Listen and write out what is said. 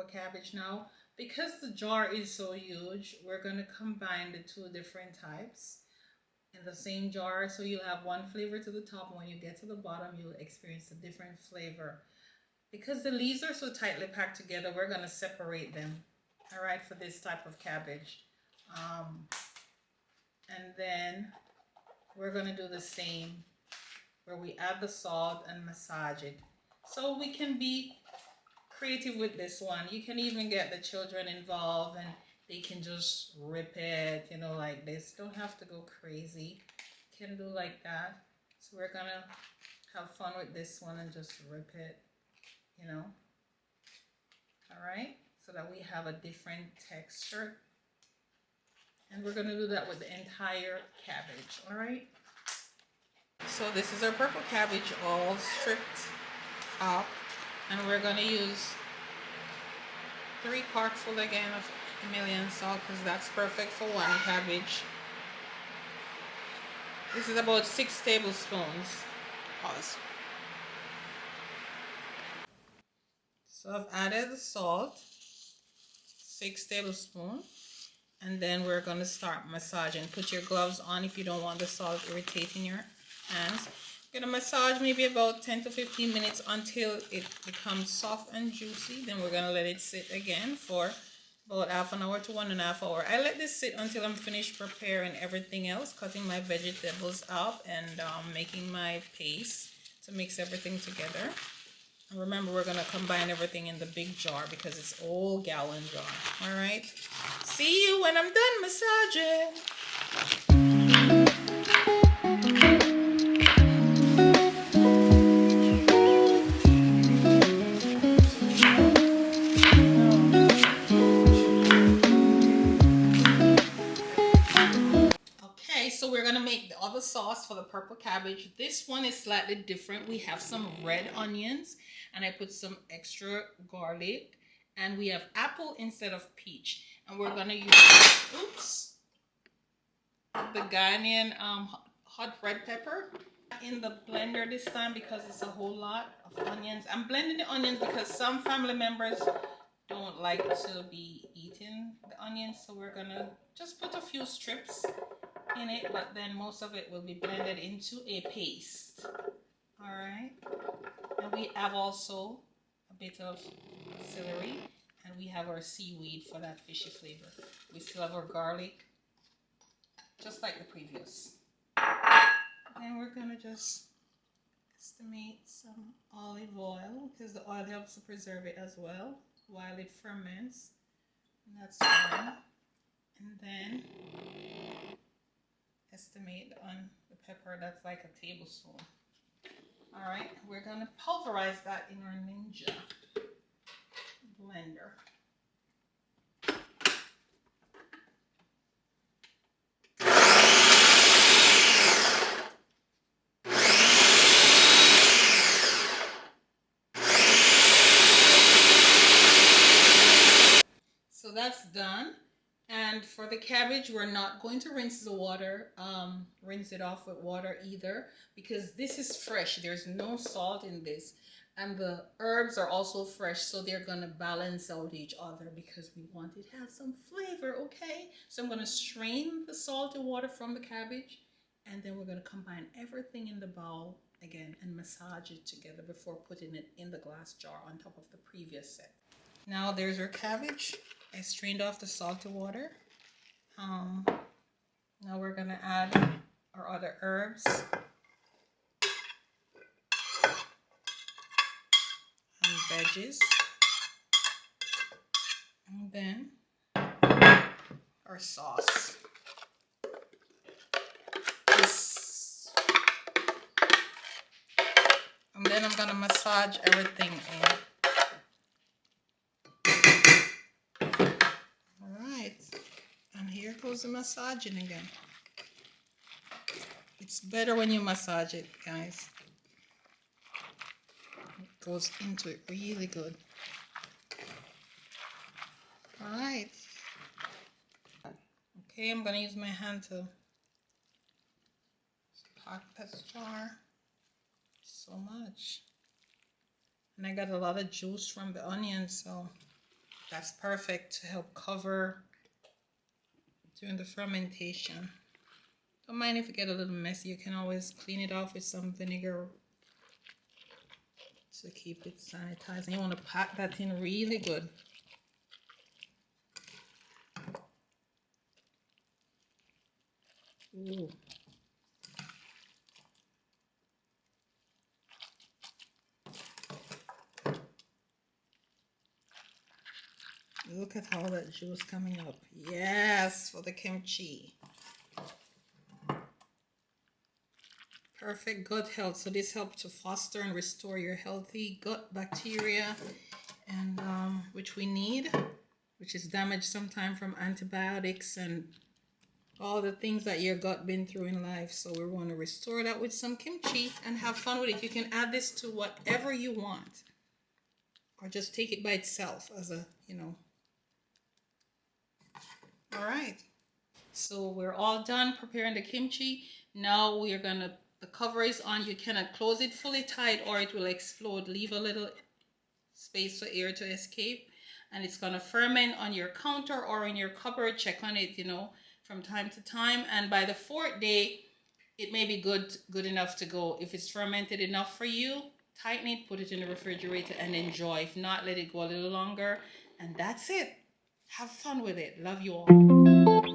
purple cabbage now. Because the jar is so huge, we're going to combine the two different types in the same jar. So you'll have one flavor to the top, and when you get to the bottom, you'll experience a different flavor. Because the leaves are so tightly packed together, we're going to separate them, all right, for this type of cabbage. And then we're going to do the same, where we add the salt and massage it. So we can be creative with this one. You can even get the children involved and they can just rip it, you know, like this. Don't have to go crazy. You can do like that. So we're going to have fun with this one and just rip it, you know. All right, so that we have a different texture. And we're going to do that with the entire cabbage, all right? So this is our purple cabbage all stripped up, and we're going to use 3 cartful again of Himalayan salt, because that's perfect for one cabbage. This is about 6 tablespoons. Pause. So I've added the salt, 6 tablespoons, and then we're going to start massaging. Put your gloves on if you don't want the salt irritating your hands. I'm going to massage maybe about 10 to 15 minutes until it becomes soft and juicy. Then we're going to let it sit again for about half an hour to 1.5 hours. I let this sit until I'm finished preparing everything else, cutting my vegetables up and making my paste to mix everything together. And remember, we're going to combine everything in the big jar because it's all gallon jar. All right. See you when I'm done massaging. So we're going to make the other sauce for the purple cabbage. This one is slightly different. We have some red onions and I put some extra garlic, and we have apple instead of peach. And we're going to use, the Ghanaian hot red pepper in the blender this time because it's a whole lot of onions. I'm blending the onions because some family members don't like to be eating the onions, so we're going to just put a few strips in it, but then most of it will be blended into a paste. All right, and we have also a bit of celery, and we have our seaweed for that fishy flavor. We still have our garlic, just like the previous. And we're gonna just estimate some olive oil because the oil helps to preserve it as well while it ferments, and that's fine. And then estimate on the pepper, that's like a tablespoon. All right, we're gonna pulverize that in our Ninja blender. So that's done. And for the cabbage, we're not going to rinse the water, rinse it off with water either, because this is fresh. There's no salt in this. And the herbs are also fresh, so they're going to balance out each other because we want it to have some flavor, okay? So I'm going to strain the salty water from the cabbage, and then we're going to combine everything in the bowl again and massage it together before putting it in the glass jar on top of the previous set. Now there's our cabbage. I strained off the salty water. Now we're gonna add our other herbs and veggies, and then our sauce. And then I'm gonna massage everything in. Here goes the massaging again. It's better when you massage it, guys. It goes into it really good. All right. Okay, I'm gonna use my hand to pack this jar. So much. And I got a lot of juice from the onions, so That's perfect to help cover during the fermentation. Don't mind if it get a little messy. You can always clean it off with some vinegar to keep it sanitized. And you want to pack that in really good. Ooh. Look at all that juice coming up. Yes, for the kimchi. Perfect gut health. So this helps to foster and restore your healthy gut bacteria, and which we need, which is damaged sometimes from antibiotics and all the things that your gut been through in life. So we want to restore that with some kimchi and have fun with it. You can add this to whatever you want, or just take it by itself as a, you know. All right, so we're all done preparing the kimchi. Now we are gonna, the cover is on. You cannot close it fully tight or it will explode. Leave a little space for air to escape, and it's gonna ferment on your counter or in your cupboard. Check on it, you know, from time to time, and by the 4th day it may be good enough to go. If it's fermented enough for you, tighten it, put it in the refrigerator and enjoy. If not, let it go a little longer, and that's it. Have fun with it. Love you all.